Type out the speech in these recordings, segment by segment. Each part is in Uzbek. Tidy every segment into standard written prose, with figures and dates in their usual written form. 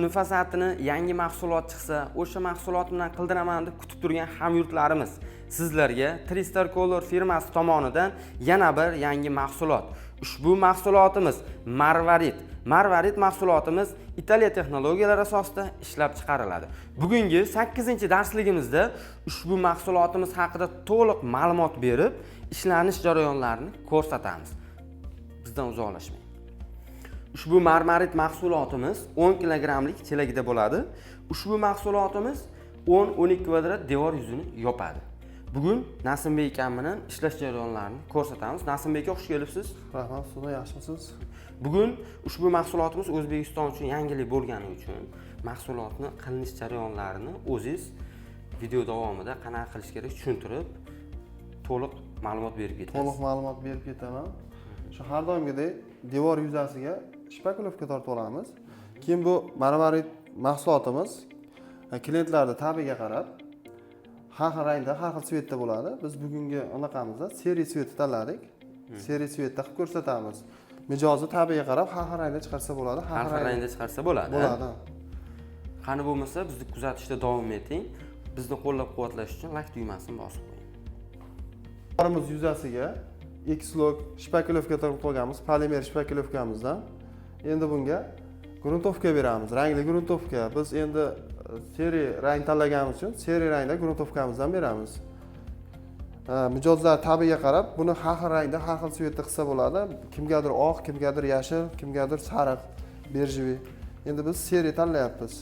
Tumi fasatini yangi mahsulot chiqsa, o'sha mahsulot bilan qildiraman deb kutib turgan hamyurtlarimiz, sizlarga Tristar Color firmasi tomonidan yana bir yangi mahsulot. Ushbu mahsulotimiz Marvarid mahsulotimiz Italiya texnologiyalari asosida ishlab chiqariladi. Bugungi 8-darsligimizda ushbu mahsulotimiz haqida to'liq ma'lumot berib, ishlanish jarayonlarini ko'rsatamiz. Bizdan uzoqlashmang. Ushbu Marvarid mahsulotimiz 10 kilogramlik chelagida bo'ladi. Ushbu mahsulotimiz 10-12 kvadrat devor yuzini yopadi. Bugun Nasimbek akam bilan ishlash jarayonlarini ko'rsatamiz. Nasimbek aka, xush kelibsiz. Rahmat, siz yaxshimisiz? Bugun ushbu mahsulotimiz O'zbekiston uchun yangilik bo'lgani uchun mahsulotni qilinish jarayonlarini o'zingiz video davomida qanaqa qilish kerak tushuntirib, to'liq ma'lumot berib ketasiz. To'liq ma'lumot berib ketaman. Shu har doimgidek devor yuzasiga shpakulovka tortib olamiz. Keyin bu Marvarid mahsulotimiz klientlarning ta'biga qarab har xil rangda, har xil svetda bo'ladi. Biz bugungi anaqamizda seriy svet tanladik. Seriy svetda qilib ko'rsatamiz. Mijozi ta'biga qarab har xil rangda chiqarsa bo'ladi. Har xil rangda chiqarsa bo'ladi. Bo'ladi. Qani bo'lmasa bizni kuzatishda davom eting. Bizni qo'llab-quvvatlash uchun like tugmasini bosib qo'ying. Devorimiz yuzasiga X-log shpakulovka tortib qo'yganmiz, polimer shpakulovkamizdan. Endi bunga gruntovka beramiz, rangli gruntovka. Biz endi seriy rang tanlaganimiz uchun seriy rangda gruntovkamizdan beramiz. Mijozlar ta'biga qarab buni har xil rangda, har xil svetda qilsa bo'ladi. Kimgadir oq, kimgadir yashil, kimgadir sariq, berjiviy. Endi biz seriy tanlayapmiz.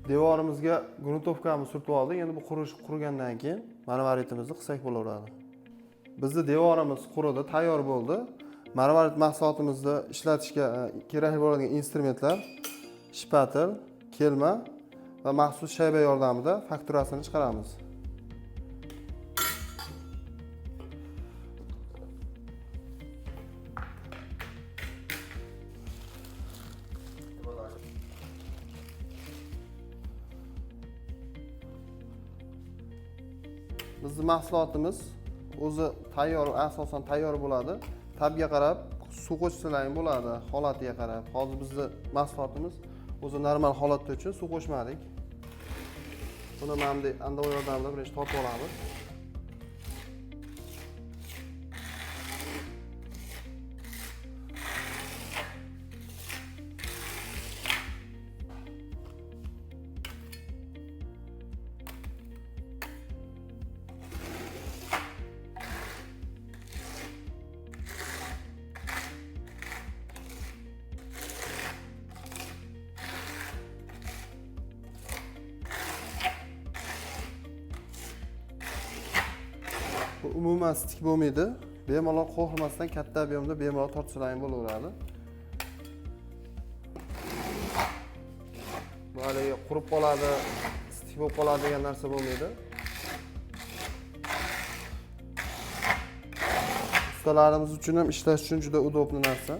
Devorimizga gruntovkamizni surtib oldik. Endi bu qurigandan keyin marvaridimizni qilsak bo'laveradi. Bizning devorimiz quridi, tayyor bo'ldi. Marvarid mahsulotimizni ishlatishga kerak bo'ladigan instrumentlar shpatel, kelma va maxsus shayba yordamida fakturasini chiqaramiz. Bizning mahsulotimiz o'zi tayyor, asosan tayyor bo'ladi. Tabga qarab suv qo'shsalar ham bo'ladi, holatiga qarab. Hozir bizning mahsulotimiz o'zi normal holatda uchun suv qo'shmadik. Buni mana bunday andovoy yordamida birinchi tortib olamiz. Bu umuman stik bo'lmaydi. Bemalol qo'rqmasdan katta ob'emda bemalol tortsalar ham bo'laveradi. Bu haliga qurib qoladi, stik bo'lib qoladi degan narsa bo'lmaydi. Ustalarimiz uchun ham ishlash uchun juda udobli narsa.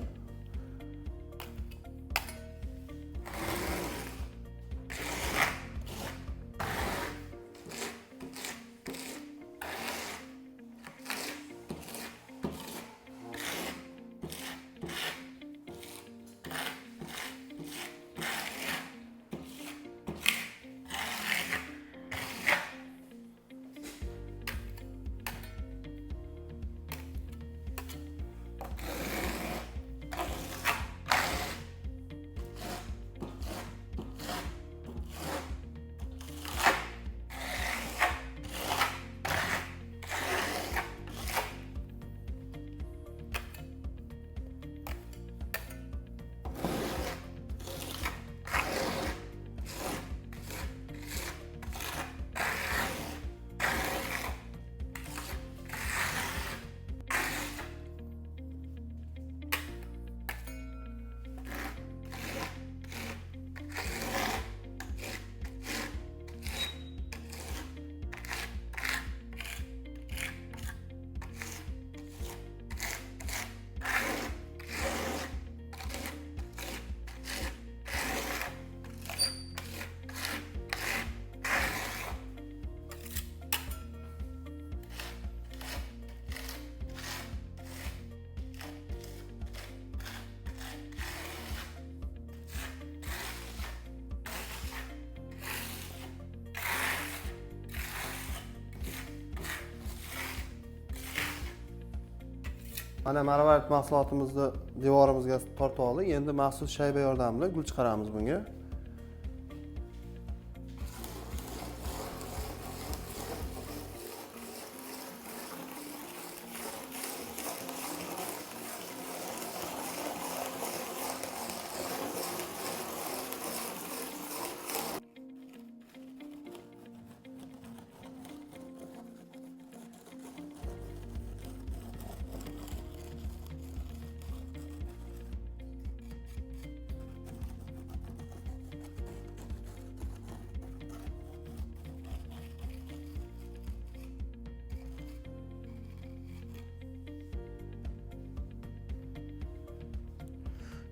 Mana Marvarid mahsulotimizni devorimizga tortib oldik. Endi maxsus shayba yordamida gul chiqaramiz bunga.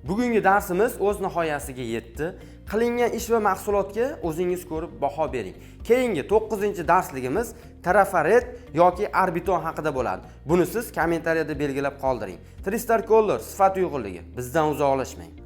Bugungi darsimiz o'z nihoyasiga yetdi. Qilingan ish va mahsulotga o'zingiz ko'rib baho bering. Keyingi 9-darsligimiz trafaret yoki arbiton haqida bo'ladi. Buni siz kommentariyada belgilab qoldiring. Tristar Color sifat uyg'unligi bizdan uzoqlashmang.